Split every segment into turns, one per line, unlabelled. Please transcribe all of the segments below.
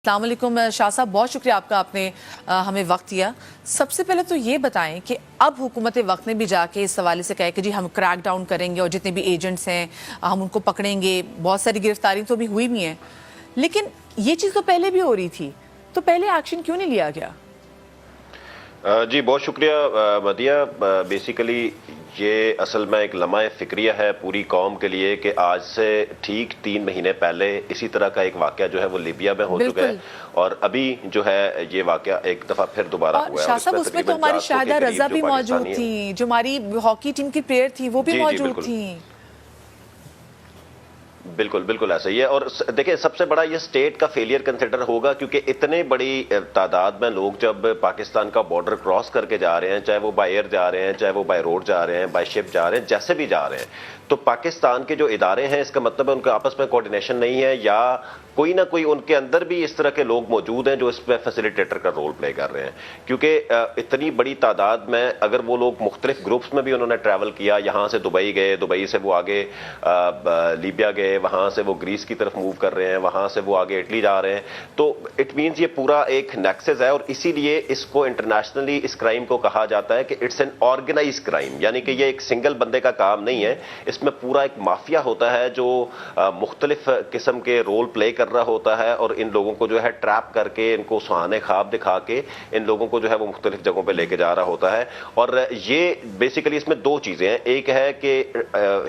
السلام علیکم شاہ صاحب، بہت شکریہ آپ کا، آپ نے ہمیں وقت دیا۔ سب سے پہلے تو یہ بتائیں کہ اب حکومت وقت نے بھی جا کے اس حوالے سے کہا کہ جی ہم کریک ڈاؤن کریں گے اور جتنے بھی ایجنٹس ہیں ہم ان کو پکڑیں گے، بہت ساری گرفتاری تو بھی ہوئی بھی ہیں، لیکن یہ چیز تو پہلے بھی ہو رہی تھی، تو پہلے ایکشن کیوں نہیں لیا گیا؟
جی بہت شکریہ مدیہ۔ بیسیکلی یہ اصل میں ایک لمحہ فکریہ ہے پوری قوم کے لیے کہ آج سے ٹھیک 3 مہینے پہلے اسی طرح کا ایک واقعہ جو ہے وہ لیبیا میں ہو چکا ہے، اور ابھی جو ہے یہ واقعہ ایک دفعہ پھر دوبارہ ہوا ہے۔
شاہ صاحب اس میں تو ہماری شاہدہ رضا بھی موجود تھیں، جو ہماری ہاکی ٹیم کی پلیئر تھی وہ بھی موجود تھیں۔
بالکل بالکل ایسا ہی ہے، اور دیکھیں سب سے بڑا یہ اسٹیٹ کا فیلئر کنسیڈر ہوگا، کیونکہ اتنے بڑی تعداد میں لوگ جب پاکستان کا بارڈر کراس کر کے جا رہے ہیں، چاہے وہ بائی ایئر جا رہے ہیں، چاہے وہ بائی روڈ جا رہے ہیں، بائی شپ جا رہے ہیں، جیسے بھی جا رہے ہیں، تو پاکستان کے جو ادارے ہیں اس کا مطلب ہے ان کے آپس میں کوارڈینیشن نہیں ہے، یا کوئی نہ کوئی ان کے اندر بھی اس طرح کے لوگ موجود ہیں جو اس میں فیسیلیٹیٹر کا رول پلے کر رہے ہیں، کیونکہ اتنی بڑی تعداد میں اگر وہ لوگ مختلف گروپس میں بھی انہوں نے ٹریول کیا، یہاں سے دبئی گئے، دبئی سے وہ آگے لیبیا گئے، وہاں سے وہ گریس کی طرف موو کر رہے ہیں، وہاں سے وہ آگے اٹلی جا رہے ہیں، تو اٹ مینز یہ پورا ایک نیکسس ہے، اور اسی لیے اس کو انٹرنیشنلی اس کرائم کو کہا جاتا ہے کہ اٹس این آرگنائز کرائم، یعنی کہ یہ ایک سنگل بندے کا کام نہیں ہے، اس میں پورا ایک مافیا ہوتا ہے جو مختلف قسم کے رول پلے کر رہا ہوتا ہے، اور ان لوگوں کو جو ہے ٹریپ کر کے، ان کو سہانے خواب دکھا کے ان لوگوں کو جو ہے وہ مختلف جگہوں پہ لے کے جا رہا ہوتا ہے۔ اور یہ بیسیکلی اس میں 2 چیزیں ہیں، ایک ہے کہ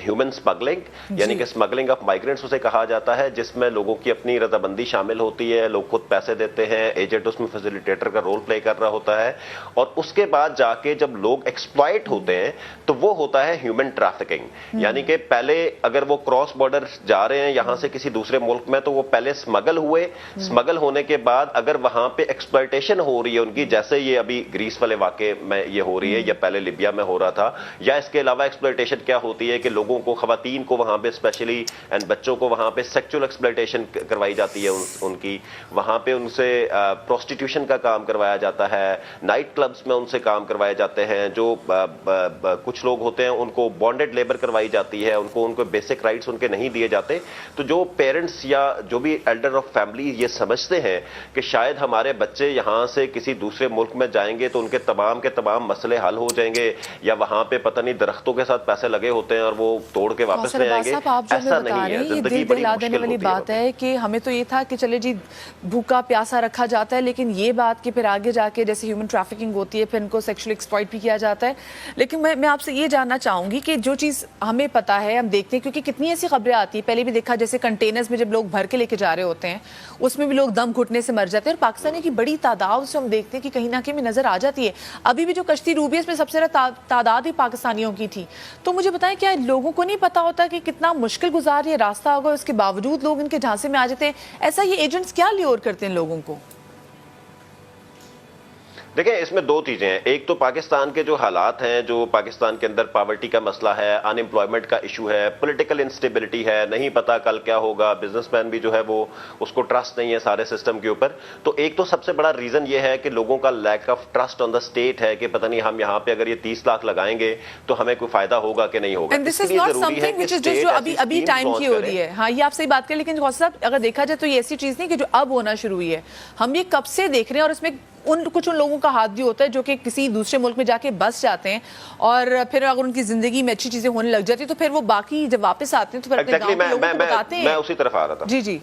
ہیومن اسمگلنگ، یعنی کہ اسمگلنگ آف مائیگرینٹس اسے کہا جاتا ہے، جس میں لوگوں کی اپنی رضامندی شامل ہوتی ہے، لوگ خود پیسے دیتے ہیں، ایجنٹ اس میں فیسیلیٹیٹر کا رول پلے کر رہا ہوتا ہے، اور اس کے بعد جا کے جب لوگ ایکسپلائٹ ہوتے ہیں تو وہ ہوتا ہے ہیومن ٹریفکنگ، یعنی کہ پہلے اگر وہ کراس بارڈر جا رہے ہیں یہاں سے کسی دوسرے ملک میں، تو وہ پہلے اسمگل ہوئے، اسمگل ہونے کے بعد اگر وہاں پہ ایکسپلائٹیشن ہو رہی ہے ان کی، جیسے یہ ابھی گریس والے واقعے میں یہ ہو رہی ہے یا پہلے لیبیا میں ہو رہا تھا، یا اس کے علاوہ ایکسپلائٹیشن کیا ہوتی ہے کہ لوگوں کو، خواتین کو وہاں پہ اسپیشلی اینڈ بچوں کو وہاں پہ سیکچول ایکسپلائٹیشن کروائی جاتی ہے ان کی، وہاں پہ ان سے پروسٹیٹیوشن کا کام کروایا جاتا ہے، نائٹ کلبز میں ان سے کام کروائے جاتے ہیں، جو کچھ لوگ ہوتے ہیں ان کو بانڈڈ لیبر کروائی جاتی ہے، ان کو بیسک رائٹس ان کے نہیں دیے جاتے۔ تو جو پیرنٹس یا جو بھی ایلڈر آف فیملی یہ سمجھتے ہیں کہ شاید ہمارے بچے یہاں سے کسی دوسرے ملک میں جائیں گے تو ان کے تمام مسئلے حل ہو جائیں گے، یا وہاں پہ پتہ نہیں درختوں کے ساتھ پیسے لگے ہوتے ہیں اور وہ توڑ کے واپس لے آئیں گے، ایسا نہیں ہے۔ زندگی بڑی مشکل
والی بات ہے کہ ہمیں تو یہ تھا کہ چلے جی بھوکا پیاسا رکھا جاتا ہے، لیکن یہ بات کہ پھر آگے جا کے جیسے ہیومن ٹریفکنگ ہوتی ہے، پھر ان کو سیکشل ایکسپلائٹ بھی کیا جاتا ہے۔ لیکن میں آپ سے یہ جاننا چاہوں گی کہ جو چیز ہمیں پتا ہے، ہم دیکھتے ہیں کیونکہ کتنی ایسی خبریں آتی ہیں، پہلے بھی دیکھا جیسے کنٹینرز میں جب لوگ بھر کے لے کے جا رہے ہوتے ہیں اس میں بھی لوگ دم گھٹنے سے مر جاتے ہیں، اور پاکستانی کی بڑی تعداد سے ہم دیکھتے ہیں کہ کہیں نہ کہیں نظر آ جاتی ہے۔ ابھی بھی جو کشتی ڈوبی ہے اس میں سب سے زیادہ تعداد ہی پاکستانیوں کی تھی، تو مجھے بتائیں کیا لوگوں کو نہیں پتا ہوتا کہ کتنا مشکل گزار یہ راستہ ہوگا، اس کے باوجود لوگ ان کے جھانسے میں آ جاتے ہیں؟ ایسا یہ ایجنٹس کیا لیور کرتے ہیں لوگوں کو؟
دیکھیں اس میں 2 چیزیں ہیں، ایک تو پاکستان کے جو حالات ہیں، جو پاکستان کے اندر پاورٹی کا مسئلہ ہے، ان امپلائمنٹ کا ایشو ہے، پولیٹیکل انسٹیبلٹی ہے، نہیں پتا کل کیا ہوگا، بزنس مین بھی جو ہے وہ اس کو ٹرسٹ نہیں ہے سارے سسٹم کے اوپر، تو ایک تو سب سے بڑا ریزن یہ ہے کہ لوگوں کا lack of trust on the state ہے کہ پتہ نہیں ہم یہاں پہ اگر یہ 30 لاکھ لگائیں گے تو ہمیں کوئی فائدہ ہوگا کہ نہیں ہوگا۔
ابھی ٹائم کی ہو رہی ہے، ہاں یہ آپ سے بات کریں، لیکن غوث صاحب اگر دیکھا جائے تو یہ ایسی چیز نہیں کہ جو اب ہونا شروع ہوئی ہے، ہم یہ کب سے دیکھ رہے ہیں، اور اس میں کچھ ان لوگوں کا ہاتھ بھی ہوتا ہے جو کہ کسی دوسرے ملک میں جا کے بس جاتے ہیں، اور پھر اگر ان کی زندگی میں اچھی چیزیں ہونے لگ جاتی ہیں تو پھر وہ باقی جب واپس آتے ہیں تو پھر اپنے گاؤں کے لوگوں کو بتاتے ہیں۔
میں اسی طرف آ رہا تھا،
جی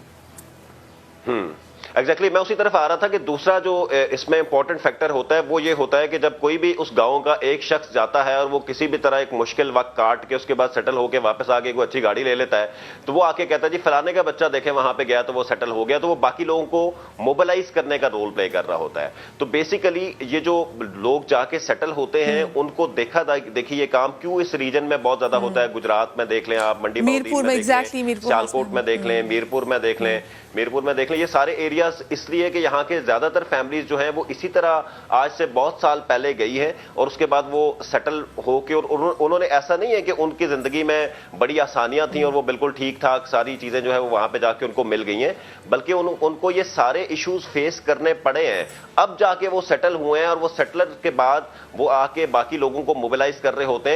ایگزیکٹلی میں اسی طرف آ رہا تھا کہ دوسرا جو اس میں امپورٹنٹ فیکٹر ہوتا ہے وہ یہ ہوتا ہے کہ جب کوئی بھی اس گاؤں کا ایک شخص جاتا ہے اور وہ کسی بھی طرح ایک مشکل وقت کاٹ کے اس کے بعد سیٹل ہو کے واپس آ کے کوئی اچھی گاڑی لے لیتا ہے، تو وہ آ کے کہتا ہے جی فلانے کا بچہ دیکھیں وہاں پہ گیا تو وہ سیٹل ہو گیا، تو وہ باقی لوگوں کو موبلائز کرنے کا رول پلے کر رہا ہوتا ہے۔ تو بیسیکلی یہ جو لوگ جا کے سیٹل ہوتے ہیں ان کو دیکھیے یہ کام کیوں اس ریجن میں بہت زیادہ ہوتا ہے، گجرات میں دیکھ لیں آپ، منڈی بہاؤدین میں دیکھ لیں، سیالکوٹ میں دیکھ لیں، میرپور میں دیکھ لیں، یہ سارے ایریاز اس لیے کہ یہاں کے زیادہ تر فیملیز جو ہیں وہ اسی طرح آج سے بہت سال پہلے گئی ہے، اور اس کے بعد وہ سیٹل ہو کے، اور انہوں نے ایسا نہیں ہے کہ ان کی زندگی میں بڑی آسانیاں تھیں اور وہ بالکل ٹھیک ٹھاک ساری چیزیں جو ہے وہ وہاں پہ جا کے ان کو مل گئی ہیں، بلکہ ان کو یہ سارے ایشوز فیس کرنے پڑے ہیں، اب جا کے وہ سیٹل ہوئے ہیں، اور وہ سیٹلر کے بعد وہ آ کے باقی لوگوں کو موبلائز کر رہے ہوتے ہیں۔